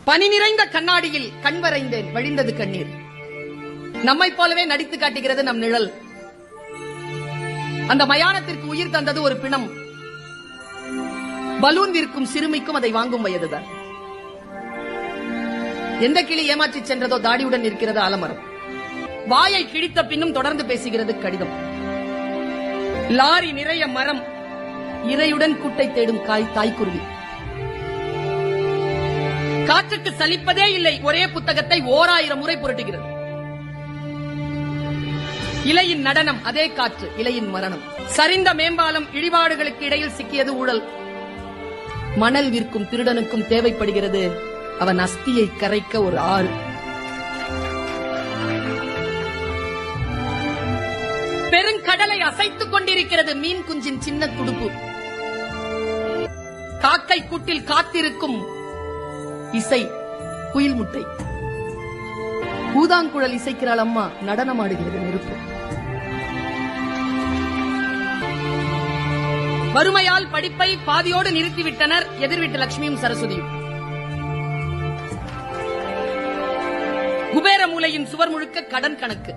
பனி நிறைந்த கண்ணாடியில் கண் வரைந்தேன், வழிந்தது கண்ணீர். நம்மை போலவே நடித்து காட்டுகிறது நம் நிழல். அந்த மயானத்திற்கு உயிர் தந்தது ஒரு பிணம். பலூன் விற்கும் சிறுமிக்கும் அதை வாங்கும் வயதுதான். எந்த கிளி ஏமாற்றி சென்றதோ தாடியுடன் இருக்கிறது ஆலமரம். வாயை கிழித்த பின்னும் தொடர்ந்து பேசுகிறது கடிதம். லாரி நிறைய மரம், இரையுடன் கூட்டை தேடும் தாய்க்குருவி. காற்றுக்கு சலிப்பதே இல்லை, ஒரே புத்தகத்தை 1000 முறை புரட்டுகிறது. இலையின் நடனம், அதே காற்று, இலையின் மரணம். சரிந்த மேம்பாலம், இடிபாடுகளுக்கு இடையில் சிக்கியது ஊழல். மணல் விற்கும் திருடனுக்கும் தேவைப்படுகிறது அவன் அஸ்தியை கரைக்க ஒரு ஆறு. பெருங்கடலை அசைத்துக் கொண்டிருக்கிறது மீன் குஞ்சின் சின்ன துடுப்பு. காக்கை கூட்டில் காத்திருக்கும் இசை, குயில் முட்டை. ஊதாங்குழல் இசைக்கிறாள் அம்மா, நடனமாடுகிறது நெருப்பு. வறுமையால் படிப்பை பாதியோடு நிறுத்திவிட்டனர் எதிர்விட்டு லட்சுமியும் சரஸ்வதியும். குபேர மூலையின் சுவர் முழுக்க கடன் கணக்கு.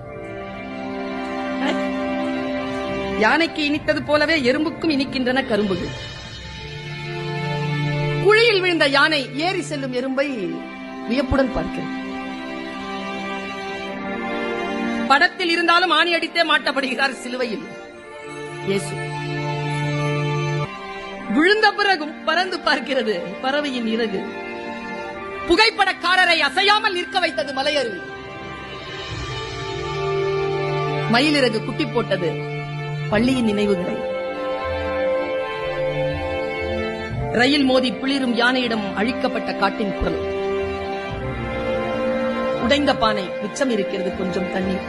யானைக்கு இனித்தது போலவே எறும்புக்கும் இனிக்கின்றன கரும்புகள். குழியில் விழுந்த யானை ஏறி செல்லும் எறும்பை வியப்புடன் பார்க்கிறது. படத்தில் இருந்தாலும் ஆணி அடித்தே மாட்டப்படுகிறார் சிலுவையில் இயேசு. விழுந்த பிறகும் பறந்து பார்க்கிறது பறவையின் இறகு. புகைப்படக்காரரை அசையாமல் நிற்க வைத்தது மலையருவி. மயிலிறகு குட்டி போட்டது பள்ளியின் நினைவுகளை. ரயில் மோதி பிளிரும் யானையிடம் அழிக்கப்பட்ட காட்டின் குரல். உடைந்த பானை, மிச்சம் இருக்கிறது கொஞ்சம் தண்ணீர்.